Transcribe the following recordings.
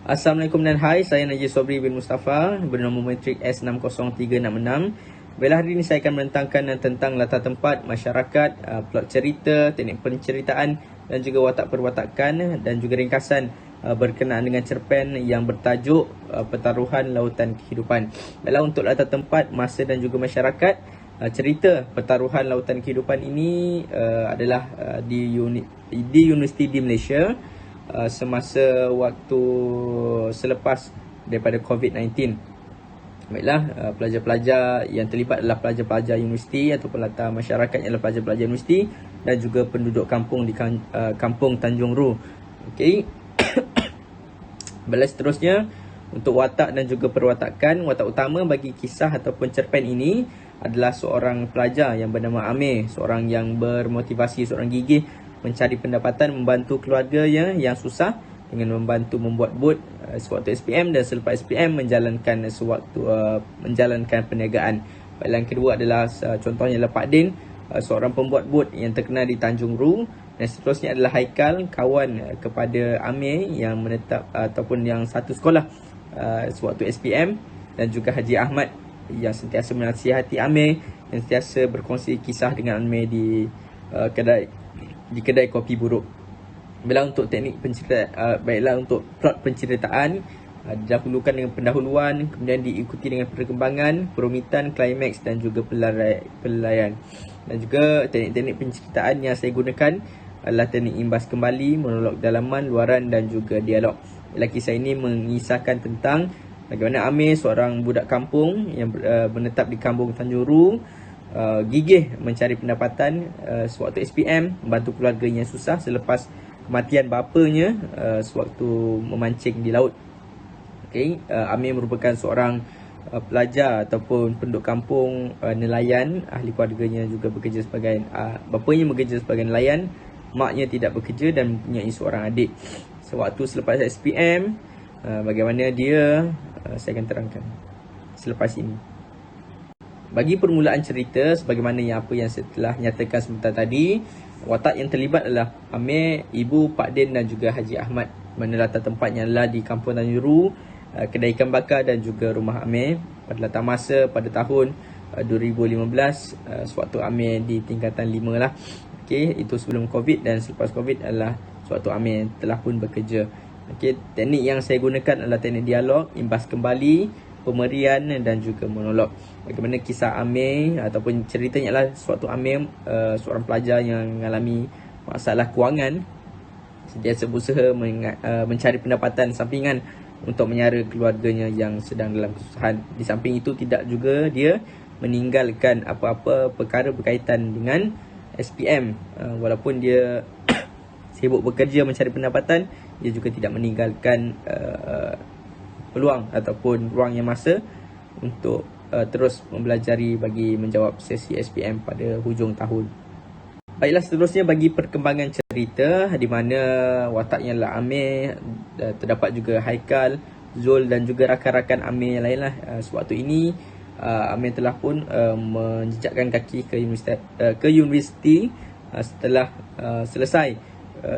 Assalamualaikum dan hai, saya Najib Sobri bin Mustafa bernama Metrik S60366. Baiklah, hari ini saya akan menentangkan tentang latar tempat, masyarakat, plot cerita, teknik penceritaan dan juga watak perwatakan dan juga ringkasan berkenaan dengan cerpen yang bertajuk Pertaruhan Lautan Kehidupan. Baiklah, untuk latar tempat, masa dan juga masyarakat, cerita Pertaruhan Lautan Kehidupan ini adalah di Universiti di Malaysia semasa waktu selepas daripada COVID-19. Baiklah, pelajar-pelajar yang terlibat adalah pelajar-pelajar universiti ataupun latar masyarakat yang adalah pelajar-pelajar universiti dan juga penduduk kampung di kampung Tanjung Ru. Okey. Baiklah, seterusnya untuk watak dan juga perwatakan, watak utama bagi kisah ataupun cerpen ini adalah seorang pelajar yang bernama Amir, seorang yang bermotivasi, seorang gigih mencari pendapatan, membantu keluarganya yang susah dengan membantu membuat bot sewaktu SPM dan selepas SPM menjalankan menjalankan perniagaan. Yang kedua adalah contohnya adalah Pak Din, seorang pembuat bot yang terkenal di Tanjung Ru, dan seterusnya adalah Haikal, kawan kepada Amir yang menetap ataupun yang satu sekolah sewaktu SPM, dan juga Haji Ahmad yang sentiasa menasihati Amir dan sentiasa berkongsi kisah dengan Amir di kedai kopi buruk. Baiklah, untuk teknik penceritaan, baiklah untuk plot penceritaan, didahulukan dengan pendahuluan, kemudian diikuti dengan perkembangan, perumitan, klimaks dan juga pelaian. Dan juga teknik-teknik penceritaan yang saya gunakan adalah teknik imbas kembali, monolog dalaman, luaran dan juga dialog. Baiklah, kisah ini mengisahkan tentang bagaimana Amir, seorang budak kampung yang menetap di kampung Tanjung Ru, gigih mencari pendapatan sewaktu SPM, membantu keluarganya yang susah selepas kematian bapanya sewaktu memancing di laut. Okay. Amir merupakan seorang pelajar ataupun penduduk kampung nelayan. Ahli keluarganya juga bekerja sebagai bapanya bekerja sebagai nelayan, maknya tidak bekerja dan mempunyai seorang adik. Sewaktu selepas SPM, bagaimana dia, saya akan terangkan selepas ini. Bagi permulaan cerita, sebagaimana apa yang saya telah nyatakan sebentar tadi, watak yang terlibat adalah Amir, ibu, Pak Din dan juga Haji Ahmad. Mana latar tempatnya adalah di kampung Tanjung Ru, kedai ikan bakar dan juga rumah Amir. Pada latar masa pada tahun 2015, sewaktu Amir di tingkatan 5 lah. Okey, itu sebelum COVID, dan selepas COVID adalah sewaktu Amir telah pun bekerja. Okey, teknik yang saya gunakan adalah teknik dialog, imbas kembali, pemerian dan juga monolog. Bagaimana kisah Amir ataupun ceritanya adalah suatu Amir, seorang pelajar yang mengalami masalah kewangan, sentiasa berusaha mencari pendapatan sampingan untuk menyara keluarganya yang sedang dalam kesusahan. Di samping itu, tidak juga dia meninggalkan apa-apa perkara berkaitan dengan SPM. Walaupun dia sibuk bekerja mencari pendapatan, dia juga tidak meninggalkan peluang ataupun ruang yang masa untuk terus mempelajari bagi menjawab sesi SPM pada hujung tahun. Baiklah, seterusnya bagi perkembangan cerita, di mana wataknya adalah Amir, terdapat juga Haikal, Zul dan juga rakan-rakan Amir yang lain lah. Sewaktu ini Amir telah pun menjejakkan kaki ke universiti setelah selesai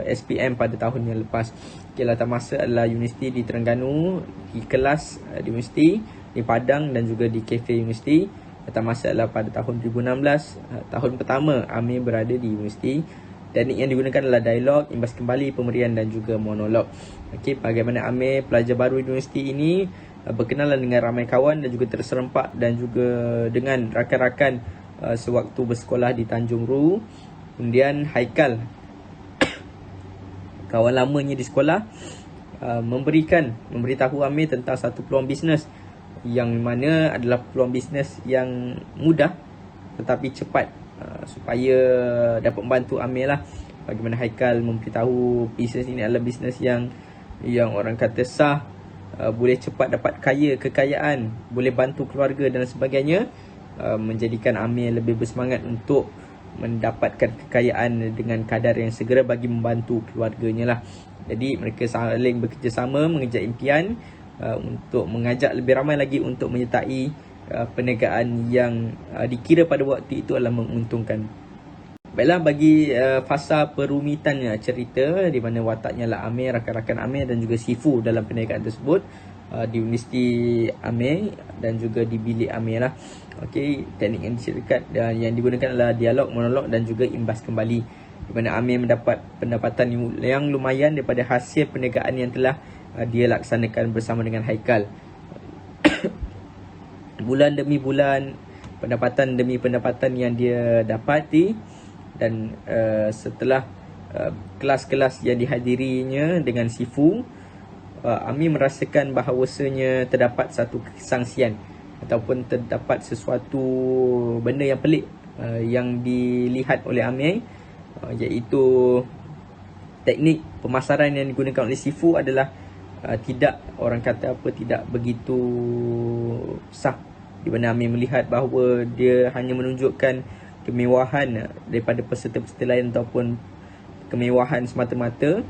SPM pada tahun yang lepas. Latar masa adalah universiti di Terengganu, di kelas di universiti di Padang dan juga di kafe universiti. Latar masa adalah pada tahun 2016, tahun pertama Amir berada di universiti. Teknik yang digunakan adalah dialog, imbas kembali, pemerian dan juga monolog. Okey, bagaimana Amir, pelajar baru di universiti ini, berkenalan dengan ramai kawan dan juga terserempak dan juga dengan rakan-rakan sewaktu bersekolah di Tanjung Ru. Kemudian Haikal, kawan lamanya di sekolah, memberitahu Amir tentang satu peluang bisnes yang mana adalah peluang bisnes yang mudah tetapi cepat, supaya dapat membantu Amir lah. Bagaimana Haikal memberitahu bisnes ini adalah bisnes yang orang kata sah, boleh cepat dapat kekayaan, boleh bantu keluarga dan sebagainya, menjadikan Amir lebih bersemangat untuk mendapatkan kekayaan dengan kadar yang segera bagi membantu keluarganya lah. Jadi mereka saling bekerjasama mengejar impian untuk mengajak lebih ramai lagi untuk menyertai perniagaan yang dikira pada waktu itu adalah menguntungkan. Baiklah, bagi fasa perumitannya cerita di mana wataknya lah Amir, rakan-rakan Amir dan juga Sifu dalam perniagaan tersebut, di Universiti Amir dan juga di bilik Amir lah. Okey, teknik yang diceritakan dan yang digunakan adalah dialog, monolog dan juga imbas kembali, di mana Amir mendapat pendapatan yang lumayan daripada hasil perniagaan yang telah dia laksanakan bersama dengan Haikal. Bulan demi bulan, pendapatan demi pendapatan yang dia dapati. Dan setelah kelas-kelas yang dihadirinya dengan Sifu, Amir merasakan bahawasanya terdapat satu kesangsian ataupun terdapat sesuatu benda yang pelik yang dilihat oleh Amir, iaitu teknik pemasaran yang digunakan oleh Sifu adalah tidak, orang kata apa, tidak begitu sah, di mana Amir melihat bahawa dia hanya menunjukkan kemewahan daripada peserta-peserta lain ataupun kemewahan semata-mata.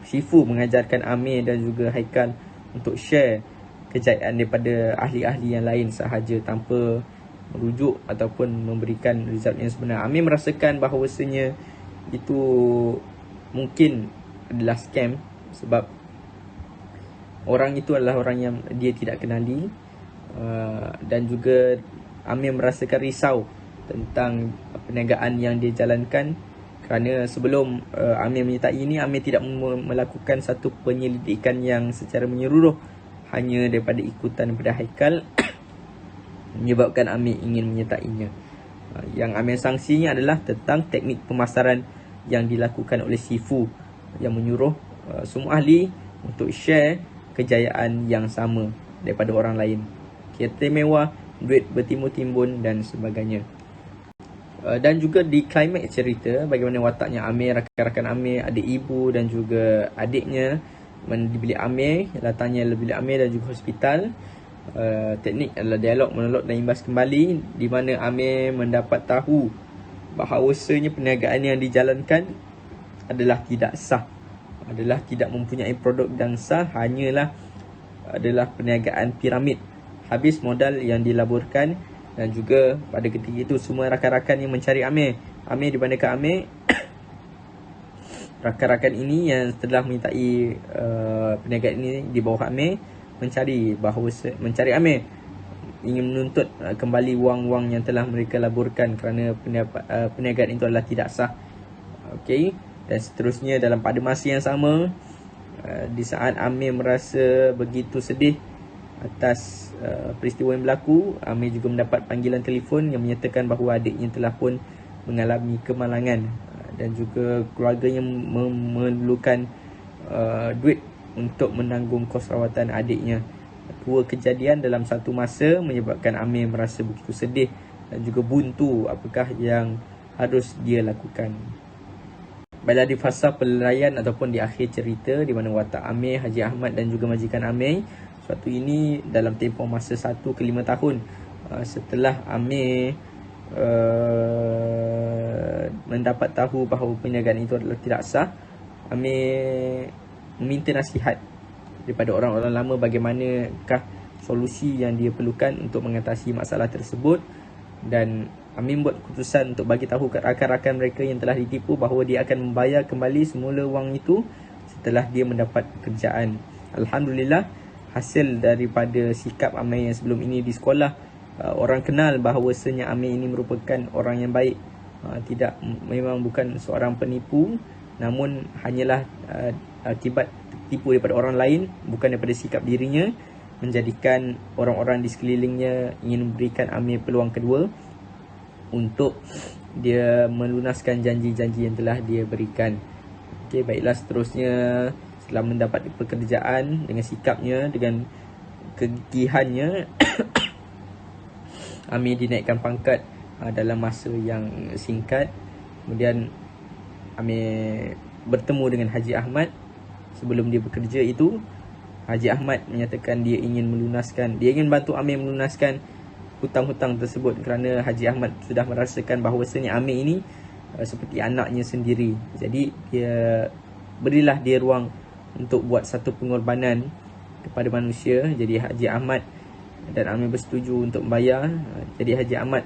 Sifu mengajarkan Amir dan juga Haikal untuk share kejayaan daripada ahli-ahli yang lain sahaja tanpa merujuk ataupun memberikan result yang sebenar. Amir merasakan bahawasanya itu mungkin adalah scam, sebab orang itu adalah orang yang dia tidak kenali, dan juga Amir merasakan risau tentang perniagaan yang dia jalankan, kerana sebelum Amir menyertai ini, Amir tidak melakukan satu penyelidikan yang secara menyeluruh, hanya daripada ikutan daripada Haikal menyebabkan Amir ingin menyertainya. Yang Amir sangsinya adalah tentang teknik pemasaran yang dilakukan oleh Sifu, yang menyuruh semua ahli untuk share kejayaan yang sama daripada orang lain. Kereta mewah, duit bertimbun-timbun dan sebagainya. Dan juga di klimaks cerita, bagaimana wataknya Amir, rakan-rakan Amir, adik ibu dan juga adiknya di bilik Amir, datangnya bilik Amir dan juga hospital. Teknik adalah dialog, monolog dan imbas kembali, di mana Amir mendapat tahu bahawasanya perniagaan yang dijalankan adalah tidak sah, adalah tidak mempunyai produk dan sah, hanyalah adalah perniagaan piramid, habis modal yang dilaburkan. Dan juga pada ketika itu semua rakan-rakan yang mencari Amir di mana ke Amir rakan-rakan ini yang telah menyertai perniagaan ini di bawah Amir mencari Amir, ingin menuntut kembali wang-wang yang telah mereka laburkan kerana perniagaan itu adalah tidak sah. Okey, dan seterusnya dalam pada masa yang sama, di saat Amir merasa begitu sedih atas peristiwa yang berlaku, Amir juga mendapat panggilan telefon yang menyatakan bahawa adiknya telah pun mengalami kemalangan, dan juga keluarganya memerlukan duit untuk menanggung kos rawatan adiknya. Dua kejadian dalam satu masa menyebabkan Amir merasa begitu sedih dan juga buntu apakah yang harus dia lakukan. Baiklah, di fasa pelarian ataupun di akhir cerita, di mana watak Amir, Haji Ahmad dan juga majikan Amir, suatu ini dalam tempoh masa 1 ke 5 tahun setelah Amir mendapat tahu bahawa perniagaan itu adalah tidak sah, Amir meminta nasihat daripada orang-orang lama bagaimanakah solusi yang dia perlukan untuk mengatasi masalah tersebut. Dan Amir buat keputusan untuk bagi tahu ke rakan-rakan mereka yang telah ditipu bahawa dia akan membayar kembali semula wang itu setelah dia mendapat pekerjaan. Alhamdulillah, hasil daripada sikap Amir yang sebelum ini di sekolah, orang kenal bahawasanya Amir ini merupakan orang yang baik, tidak, memang bukan seorang penipu, namun hanyalah akibat tipu daripada orang lain, bukan daripada sikap dirinya, menjadikan orang-orang di sekelilingnya ingin memberikan Amir peluang kedua untuk dia melunaskan janji-janji yang telah dia berikan. Okey, baiklah, seterusnya setelah mendapat pekerjaan dengan sikapnya, dengan kegigihannya, Amir dinaikkan pangkat dalam masa yang singkat. Kemudian Amir bertemu dengan Haji Ahmad. Sebelum dia bekerja itu, Haji Ahmad menyatakan dia ingin bantu Amir melunaskan hutang-hutang tersebut, kerana Haji Ahmad sudah merasakan bahawasanya Amir ini seperti anaknya sendiri. Jadi berilah dia ruang untuk buat satu pengorbanan kepada manusia. Jadi Haji Ahmad dan Amir bersetuju untuk membayar. Jadi Haji Ahmad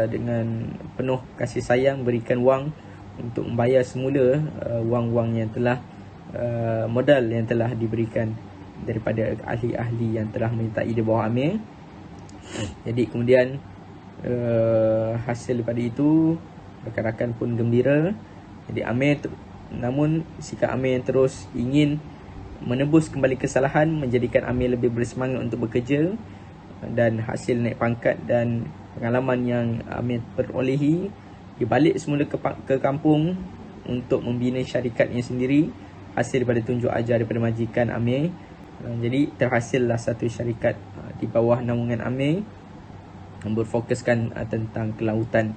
dengan penuh kasih sayang berikan wang untuk membayar semula wang-wang yang telah modal yang telah diberikan daripada ahli-ahli yang telah menyertai di bawah Amir. Jadi kemudian hasil daripada itu rakan-rakan pun gembira. Jadi namun sikap Amir yang terus ingin menebus kembali kesalahan menjadikan Amir lebih bersemangat untuk bekerja, dan hasil naik pangkat dan pengalaman yang Amir perolehi, dia balik semula ke kampung untuk membina syarikatnya sendiri hasil daripada tunjuk ajar daripada majikan Amir. Jadi terhasillah satu syarikat di bawah naungan Amir yang berfokuskan tentang kelautan.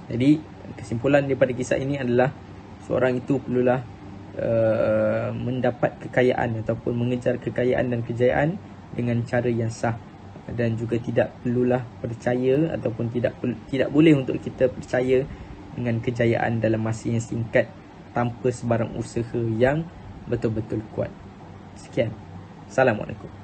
Jadi kesimpulan daripada kisah ini adalah seorang itu perlulah mendapat kekayaan ataupun mengejar kekayaan dan kejayaan dengan cara yang sah, dan juga tidak perlulah percaya ataupun tidak boleh untuk kita percaya dengan kejayaan dalam masa yang singkat tanpa sebarang usaha yang betul-betul kuat. Sekian. Assalamualaikum.